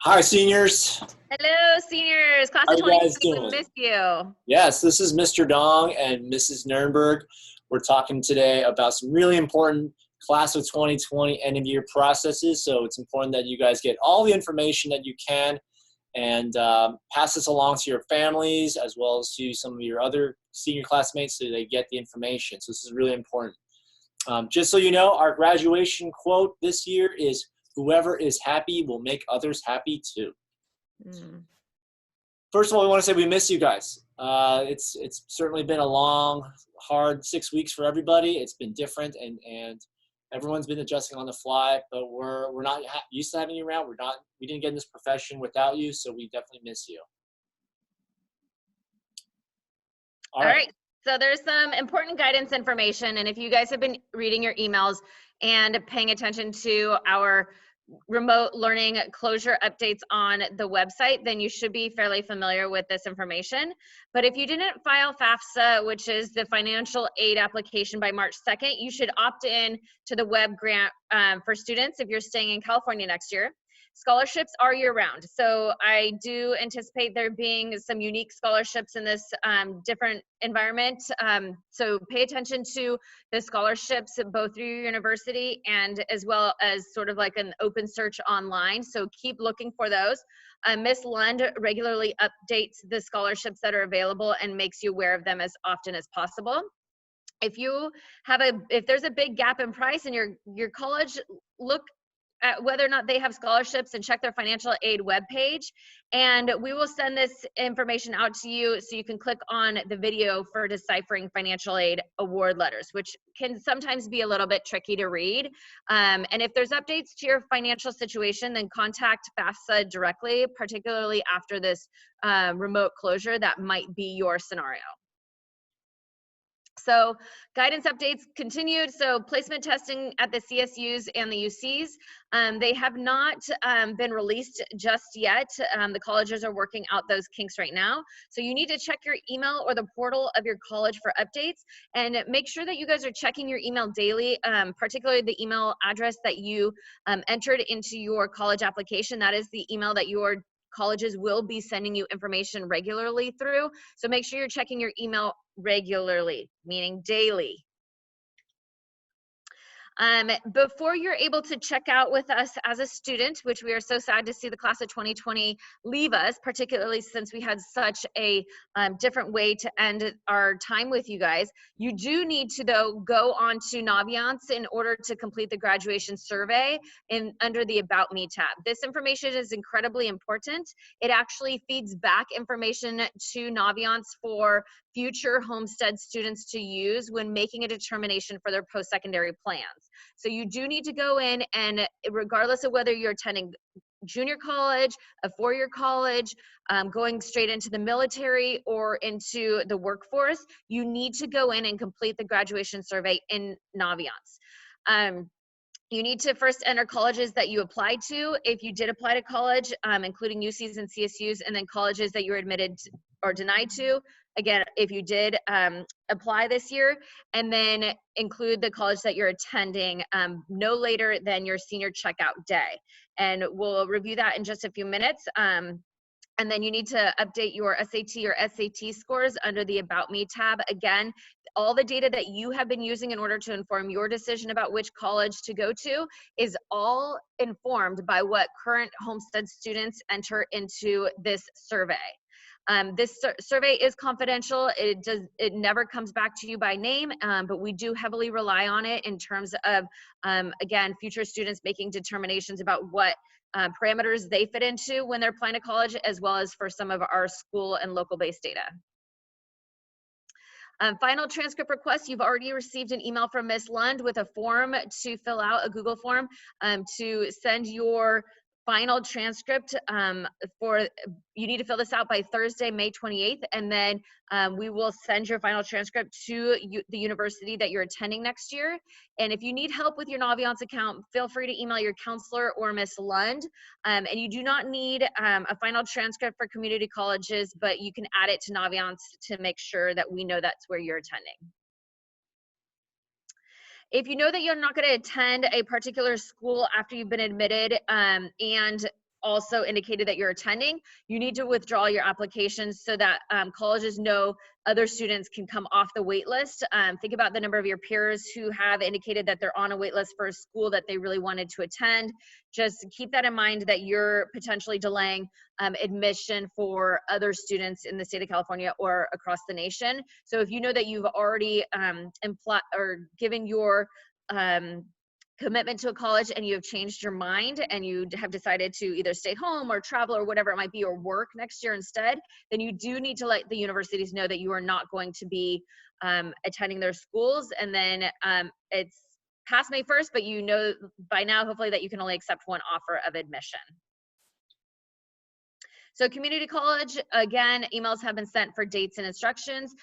Hi, seniors. Hello, seniors. Class How of you guys 2020, we doing? miss you. Yes, this is Mr. Dong and Mrs. Nurnberg. We're talking today about some really important class of 2020 end of year processes. So it's important that you guys get all the information that you can and pass this along to your families as well as to some of your other senior classmates so they get the information. So this is really important. Just so you know, our graduation quote this year is, "Whoever is happy will make others happy too." First of all, we want to say we miss you guys. It's certainly been a long, hard 6 weeks for everybody. It's been different, and everyone's been adjusting on the fly. But we're not used to having you around. We didn't get in this profession without you, so we definitely miss you. All right. So there's some important guidance information, and if you guys have been reading your emails and paying attention to our remote learning closure updates on the website, then you should be fairly familiar with this information. But if you didn't file FAFSA, which is the financial aid application, by March 2nd, you should opt in to the web grant for students if you're staying in California next year. Scholarships are year-round, so I do anticipate there being some unique scholarships in this different environment. So pay attention to the scholarships both through your university and as well as sort of like an open search online. So keep looking for those. Ms. Lund regularly updates the scholarships that are available and makes you aware of them as often as possible. If there's a big gap in price in your college, look at whether or not they have scholarships and check their financial aid webpage. And we will send this information out to you so you can click on the video for deciphering financial aid award letters, which can sometimes be a little bit tricky to read. And if there's updates to your financial situation, then contact FAFSA directly, particularly after this remote closure. That might be your scenario. So guidance updates continued. So placement testing at the CSUs and the UCs, they have not been released just yet. The colleges are working out those kinks right now. So you need to check your email or the portal of your college for updates, and make sure that you guys are checking your email daily, particularly the email address that you entered into your college application. That is the email that your colleges will be sending you information regularly through. So make sure you're checking your email regularly, meaning daily. Before you're able to check out with us as a student, which we are so sad to see the class of 2020 leave us, particularly since we had such a different way to end our time with you guys, you do need to, though, go on to Naviance in order to complete the graduation survey under the About Me tab. This information is incredibly important. It actually feeds back information to Naviance for future Homestead students to use when making a determination for their post-secondary plans. So you do need to go in, and regardless of whether you're attending junior college, a four-year college, going straight into the military or into the workforce, you need to go in and complete the graduation survey in Naviance. You need to first enter colleges that you applied to, if you did apply to college, including UCs and CSUs, and then colleges that you were admitted or denied to. Again, if you did apply this year, and then include the college that you're attending no later than your senior checkout day. And we'll review that in just a few minutes. And then you need to update your SAT or SAT scores under the About Me tab. Again, all the data that you have been using in order to inform your decision about which college to go to is all informed by what current Homestead students enter into this survey. This survey is confidential. It never comes back to you by name, but we do heavily rely on it in terms of, again, future students making determinations about what parameters they fit into when they're applying to college, as well as for some of our school and local-based data. Final transcript request, you've already received an email from Ms. Lund with a form to fill out, a Google form, to send your final transcript you need to fill this out by Thursday, May 28th, and then we will send your final transcript to the university that you're attending next year. And if you need help with your Naviance account, feel free to email your counselor or Ms. Lund. And you do not need a final transcript for community colleges, but you can add it to Naviance to make sure that we know that's where you're attending. If you know that you're not going to attend a particular school after you've been admitted, and also indicated that you're attending, you need to withdraw your applications so that colleges know other students can come off the wait list. Think about the number of your peers who have indicated that they're on a wait list for a school that they really wanted to attend. Just keep that in mind, that you're potentially delaying admission for other students in the state of California or across the nation. So if you know that you've already given your commitment to a college and you have changed your mind and you have decided to either stay home or travel or whatever it might be, or work next year instead, then you do need to let the universities know that you are not going to be attending their schools. And then it's past May 1st, but you know by now, hopefully, that you can only accept one offer of admission. So community college, again, emails have been sent for dates and instructions.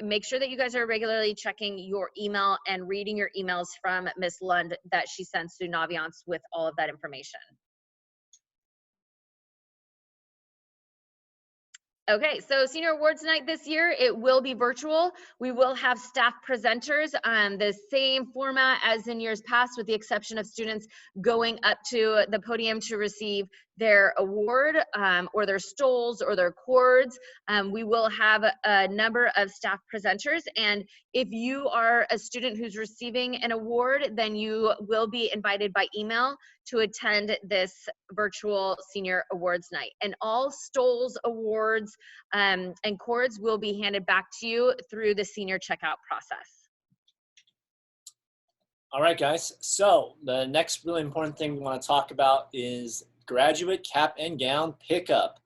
Make sure that you guys are regularly checking your email and reading your emails from Ms. Lund that she sends to Naviance with all of that information. Okay, so Senior Awards Night this year, it will be virtual. We will have staff presenters, the same format as in years past, with the exception of students going up to the podium to receive their award or their stoles or their cords. We will have a number of staff presenters, and if you are a student who's receiving an award, then you will be invited by email to attend this virtual Senior Awards Night. And all stoles, awards, and cords will be handed back to you through the senior checkout process. All right, guys. So the next really important thing we want to talk about is graduate cap and gown pickup.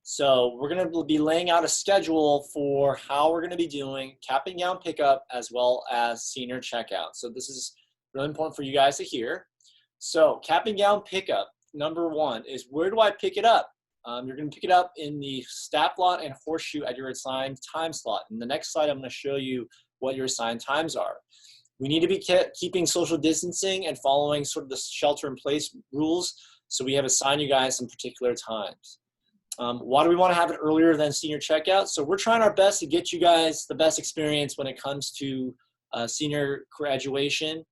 So we're going to be laying out a schedule for how we're going to be doing cap and gown pickup as well as senior checkout. So this is really important for you guys to hear. So cap and gown pickup, number one, is where do I pick it up? You're going to pick it up in the staff lot and horseshoe at your assigned time slot. In the next slide, I'm going to show you what your assigned times are. We need to be keeping social distancing and following sort of the shelter-in-place rules, so we have assigned you guys some particular times. Why do we want to have it earlier than senior checkout? So we're trying our best to get you guys the best experience when it comes to senior graduation.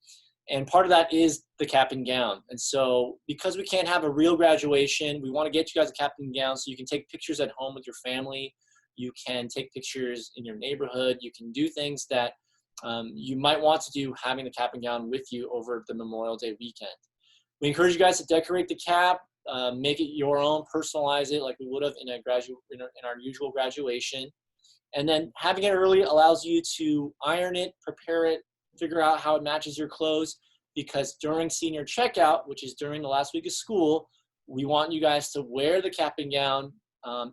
And part of that is the cap and gown. And so because we can't have a real graduation, we want to get you guys a cap and gown so you can take pictures at home with your family. You can take pictures in your neighborhood. You can do things that you might want to do having the cap and gown with you over the Memorial Day weekend. We encourage you guys to decorate the cap, make it your own, personalize it like we would have in our usual graduation. And then having it early allows you to iron it, prepare it, figure out how it matches your clothes, because during senior checkout, which is during the last week of school, we want you guys to wear the cap and gown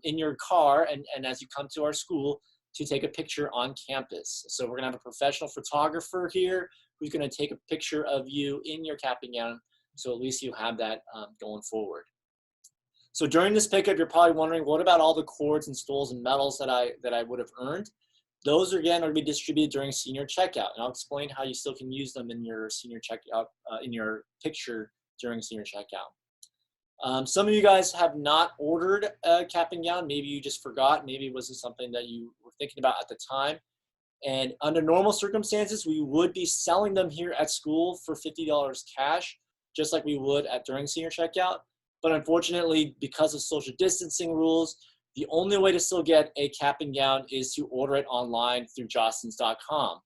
in your car and as you come to our school to take a picture on campus. So we're gonna have a professional photographer here who's gonna take a picture of you in your cap and gown, so at least you have that going forward. So during this pickup, you're probably wondering, what about all the cords and stoles and medals that I would have earned? Those again are going to be distributed during senior checkout, and I'll explain how you still can use them in your senior checkout, in your picture during senior checkout. Some of you guys have not ordered a cap and gown. Maybe you just forgot. Maybe it wasn't something that you were thinking about at the time. And under normal circumstances, we would be selling them here at school for $50 cash, just like we would during senior checkout. But unfortunately, because of social distancing rules, the only way to still get a cap and gown is to order it online through jostens.com.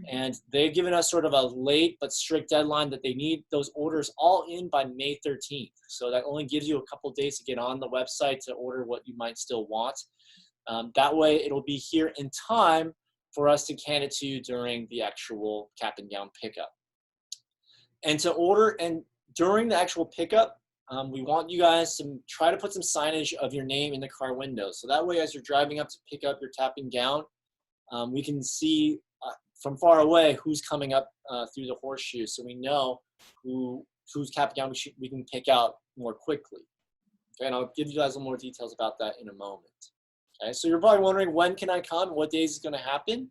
And they've given us sort of a late but strict deadline that they need those orders all in by May 13th. So that only gives you a couple days to get on the website to order what you might still want. That way it'll be here in time for us to hand it to you during the actual cap and gown pickup. And to order and during the actual pickup, we want you guys to try to put some signage of your name in the car window. So that way, as you're driving up to pick up your cap and gown, we can see from far away who's coming up through the horseshoe, so we know whose cap and gown we can pick out more quickly. Okay, and I'll give you guys a little more details about that in a moment. Okay, so you're probably wondering, when can I come? What days is going to happen?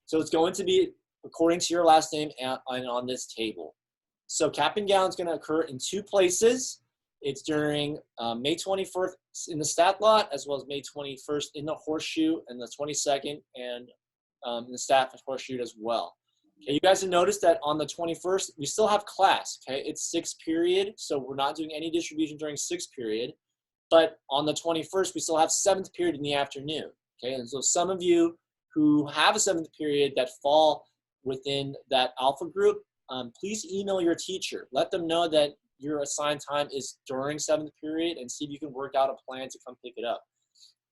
So it's going to be according to your last name and on this table. So cap and gown is going to occur in two places. It's during May 21st in the stat lot, as well as May 21st in the horseshoe, and the 22nd and in the staff and horseshoe as well. Okay, you guys have noticed that on the 21st, we still have class, okay? It's 6th period, so we're not doing any distribution during 6th period. But on the 21st, we still have 7th period in the afternoon, okay? And so some of you who have a 7th period that fall within that alpha group, please email your teacher. Let them know that your assigned time is during 7th period and see if you can work out a plan to come pick it up.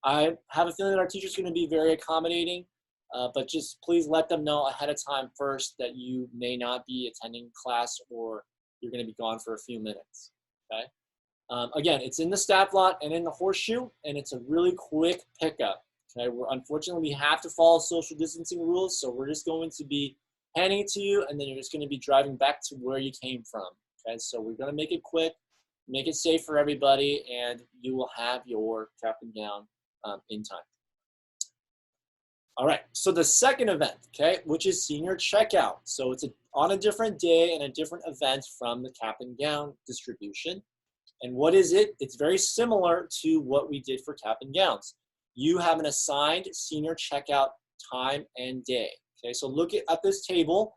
I have a feeling that our teacher's going to be very accommodating, but just please let them know ahead of time first that you may not be attending class or you're going to be gone for a few minutes, okay? Again, it's in the staff lot and in the horseshoe, and it's a really quick pickup. Okay, unfortunately, we have to follow social distancing rules, so we're just going to be handing it to you, and then you're just going to be driving back to where you came from. Okay, so we're going to make it quick, make it safe for everybody, and you will have your cap and gown in time. All right, so the second event, okay, which is senior checkout. So it's on a different day and a different event from the cap and gown distribution. And what is it? It's very similar to what we did for cap and gowns. You have an assigned senior checkout time and day. Okay, so look at this table.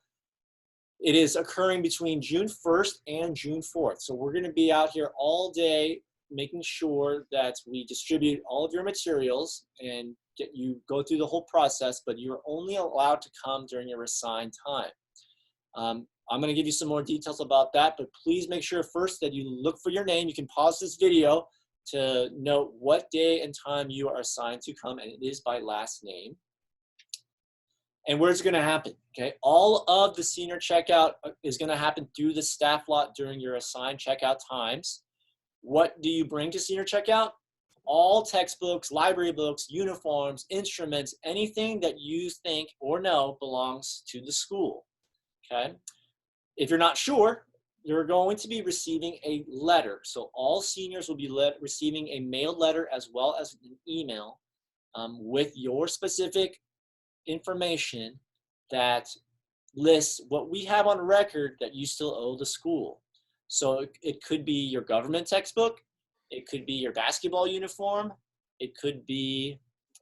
It is occurring between June 1st and June 4th. So we're going to be out here all day making sure that we distribute all of your materials and get you go through the whole process, but you're only allowed to come during your assigned time. I'm going to give you some more details about that, but please make sure first that you look for your name. You can pause this video to note what day and time you are assigned to come, and it is by last name. And where it's going to happen, okay? All of the senior checkout is going to happen through the staff lot during your assigned checkout times. What do you bring to senior checkout? All textbooks, library books, uniforms, instruments, anything that you think or know belongs to the school, okay? If you're not sure, you're going to be receiving a letter. So all seniors will be receiving a mailed letter as well as an email with your specific information that lists what we have on record that you still owe the school. So it could be your government textbook, it could be your basketball uniform, it could be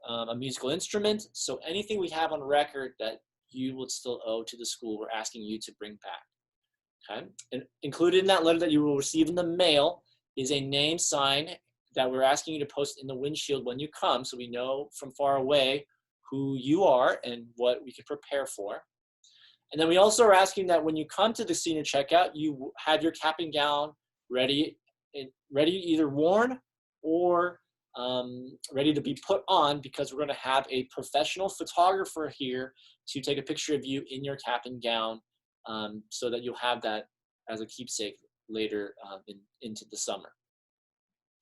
a musical instrument. So anything we have on record that you would still owe to the school, we're asking you to bring back. Okay. And included in that letter that you will receive in the mail is a name sign that we're asking you to post in the windshield when you come, so we know from far away who you are and what we can prepare for. And then we also are asking that when you come to the senior checkout, you have your cap and gown ready either worn or ready to be put on, because we're going to have a professional photographer here to take a picture of you in your cap and gown, so that you'll have that as a keepsake later into the summer.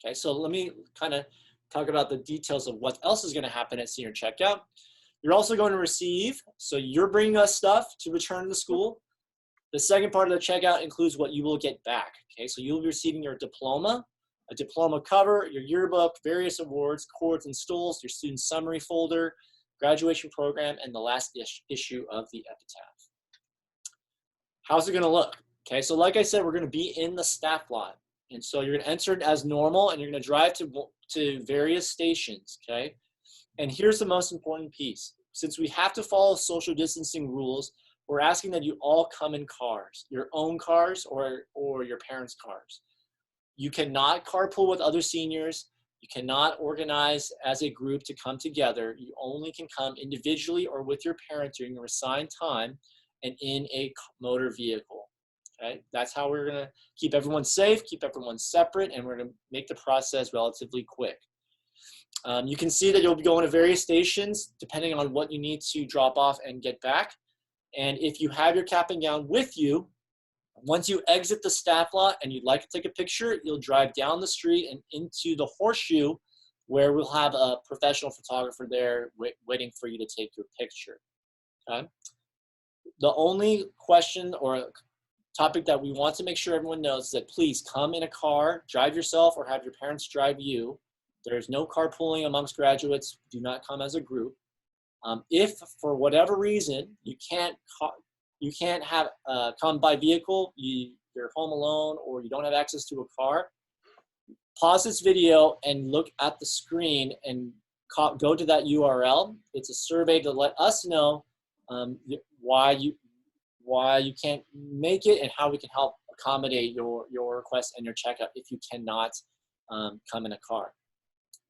Okay, so let me kind of talk about the details of what else is going to happen at senior checkout. You're also going to receive, so you're bringing us stuff to return to the school. The second part of the checkout includes what you will get back. Okay, so you'll be receiving your diploma, a diploma cover, your yearbook, various awards, cords and stools, your student summary folder, graduation program, and the last issue of the epitaph. How's it going to look? Okay, so like I said, we're going to be in the staff lot. And so you're going to enter it as normal, and you're going to drive to various stations, okay? And here's the most important piece. Since we have to follow social distancing rules, we're asking that you all come in cars, your own cars or your parents' cars. You cannot carpool with other seniors. You cannot organize as a group to come together. You only can come individually or with your parent during your assigned time and in a motor vehicle. Okay? That's how we're going to keep everyone safe, keep everyone separate, and we're going to make the process relatively quick. You can see that you'll be going to various stations depending on what you need to drop off and get back. And if you have your cap and gown with you, once you exit the staff lot and you'd like to take a picture, you'll drive down the street and into the horseshoe, where we'll have a professional photographer there waiting for you to take your picture. Okay? The only question or topic that we want to make sure everyone knows is that please come in a car, drive yourself, or have your parents drive you. There's no carpooling amongst graduates. Do not come as a group. If for whatever reason you can't have come by vehicle, you're home alone, or you don't have access to a car, pause this video and look at the screen and go to that URL. It's a survey to let us know why why you can't make it and how we can help accommodate your request and your checkout if you cannot come in a car.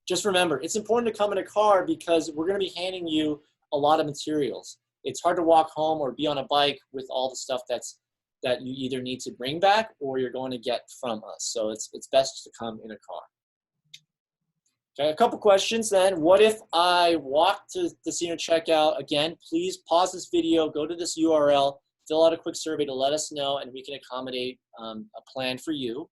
Just remember, it's important to come in a car because we're going to be handing you a lot of materials. It's hard to walk home or be on a bike with all the stuff that you either need to bring back or you're going to get from us. So it's best to come in a car. Okay, a couple questions then. What if I walk to the senior checkout? Again, please pause this video, go to this URL, fill out a quick survey to let us know, and we can accommodate a plan for you.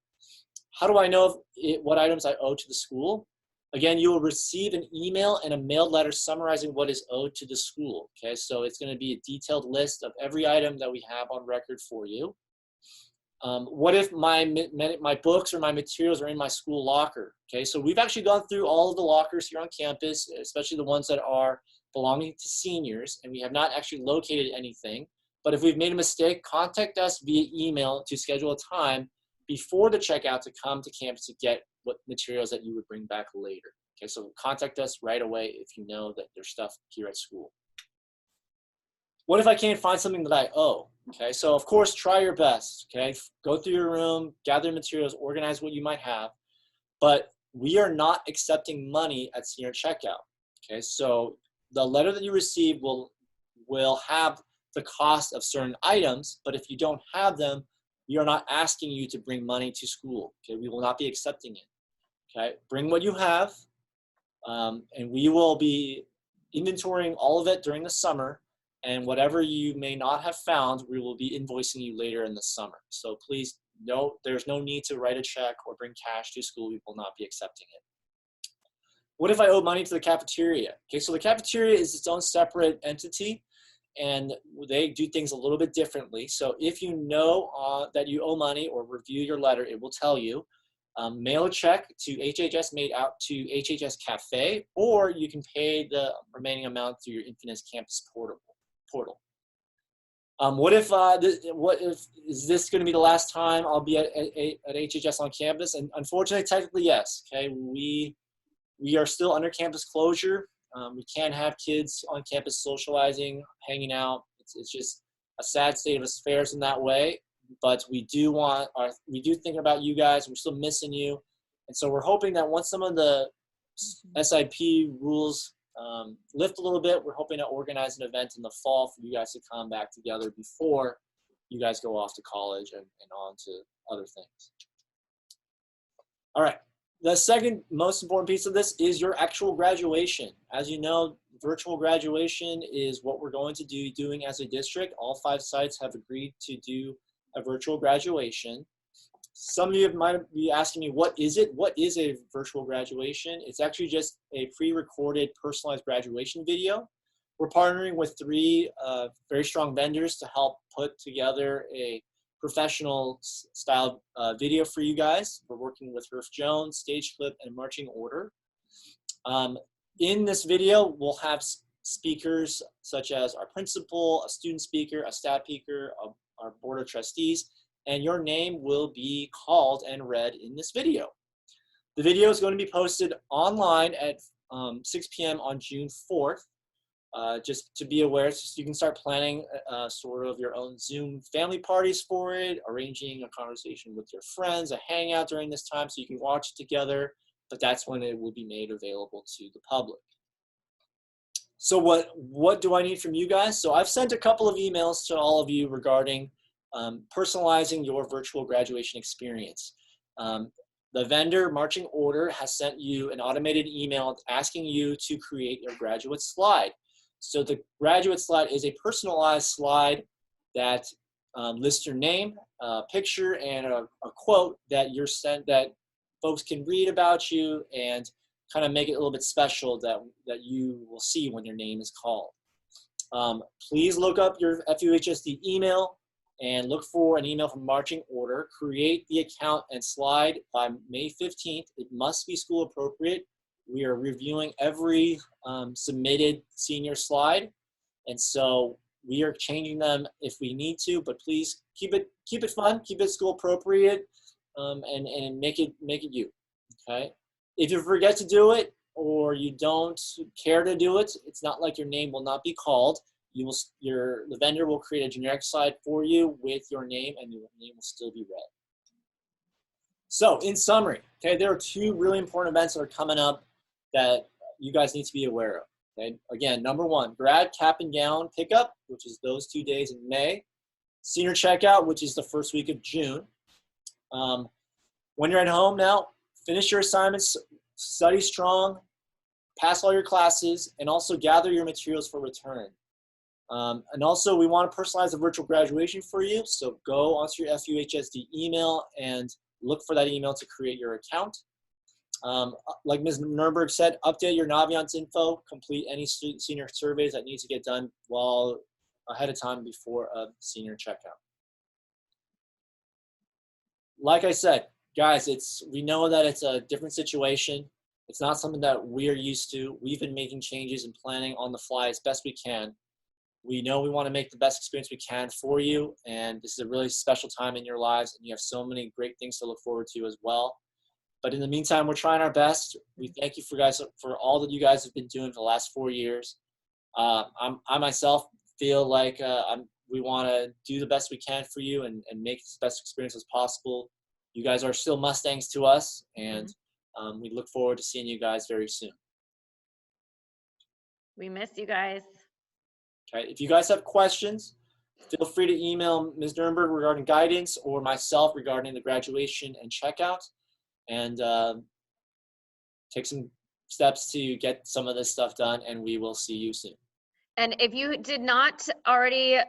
How do I know what items I owe to the school? Again, you will receive an email and a mailed letter summarizing what is owed to the school. Okay, so it's going to be a detailed list of every item that we have on record for you. What if my books or my materials are in my school locker? Okay, so we've actually gone through all of the lockers here on campus, especially the ones that are belonging to seniors, and we have not actually located anything. But if we've made a mistake, contact us via email to schedule a time before the checkout to come to campus to get what materials that you would bring back later. Okay, so contact us right away if you know that there's stuff here at school. What if I can't find something that I owe? Okay, so of course, try your best. Okay, go through your room, gather materials, organize what you might have, but we are not accepting money at senior checkout. Okay, so the letter that you receive will have the cost of certain items, but if you don't have them, we are not asking you to bring money to school. Okay, we will not be accepting it. Okay, bring what you have, and we will be inventorying all of it during the summer, and whatever you may not have found, we will be invoicing you later in the summer. So please note, there's no need to write a check or bring cash to school. We will not be accepting it. What if I owe money to the cafeteria? Okay, so the cafeteria is its own separate entity, and they do things a little bit differently. So if you know that you owe money or review your letter, it will tell you. Mail a check to HHS made out to HHS Cafe, or you can pay the remaining amount through your Infinite Campus portal. What if is this going to be the last time I'll be at HHS on campus? And unfortunately, technically, yes. Okay, we are still under campus closure. We can't have kids on campus socializing, hanging out. It's just a sad state of affairs in that way. But we do think about you guys. We're still missing you, and so we're hoping that once some of the SIP rules lift a little bit, we're hoping to organize an event in the fall for you guys to come back together before you guys go off to college and on to other things. All right. The second most important piece of this is your actual graduation. As you know, virtual graduation is what we're going to be doing as a district. All 5 sites have agreed to do a virtual graduation. Some of you might be asking me, what is it? What is a virtual graduation? It's actually just a pre-recorded personalized graduation video. We're partnering with 3 very strong vendors to help put together a professional style video for you guys. We're working with Herf Jones, Stage Clip, and Marching Order. In this video, we'll have speakers such as our principal, a student speaker, a staff speaker, our board of trustees, and your name will be called and read in this video. The video is going to be posted online at 6 p.m. on June 4th. Just to be aware, so you can start planning sort of your own Zoom family parties for it, arranging a conversation with your friends, a hangout during this time so you can watch it together, but that's when it will be made available to the public. So what do I need from you guys? So I've sent a couple of emails to all of you regarding personalizing your virtual graduation experience. The vendor, Marching Order, has sent you an automated email asking you to create your graduate slide. So the graduate slide is a personalized slide that lists your name, a picture, and a quote that you're sent that folks can read about you and kind of make it a little bit special that you will see when your name is called. Please look up your FUHSD email and look for an email from Marching Order. Create the account and slide by May 15th. It must be school appropriate. We are reviewing every submitted senior slide, and so we are changing them if we need to. But please keep it fun, keep it school appropriate, and make it you. Okay. If you forget to do it or you don't care to do it, it's not like your name will not be called. the vendor will create a generic slide for you with your name, and your name will still be read. So in summary, okay, there are 2 really important events that are coming up that you guys need to be aware of. Okay, again, number 1, grad cap and gown pickup, which is those 2 days in May. Senior checkout, which is the first week of June. When you're at home now, finish your assignments, study strong, pass all your classes, and also gather your materials for return. And also, we want to personalize a virtual graduation for you, so go onto your FUHSD email and look for that email to create your account. Like Ms. Nurnberg said, update your Naviance info, complete any senior surveys that need to get done ahead of time before a senior checkout. Like I said, guys, we know that it's a different situation. It's not something that we're used to. We've been making changes and planning on the fly as best we can. We know we want to make the best experience we can for you, and this is a really special time in your lives, and you have so many great things to look forward to as well. But in the meantime, we're trying our best. We thank you for all that you guys have been doing for the last 4 years. I myself feel like we want to do the best we can for you and make the best experience as possible. You guys are still Mustangs to us, and we look forward to seeing you guys very soon. We miss you guys. Okay, if you guys have questions, feel free to email Ms. Nurnberg regarding guidance or myself regarding the graduation and checkout, and take some steps to get some of this stuff done, and we will see you soon. And if you did not already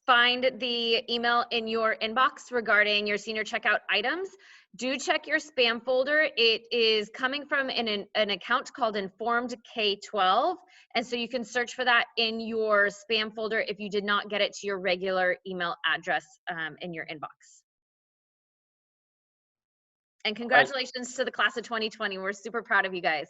find the email in your inbox regarding your senior checkout items, do check your spam folder. It is coming from an account called Informed K-12. And so you can search for that in your spam folder if you did not get it to your regular email address in your inbox. And congratulations to the class of 2020. We're super proud of you guys.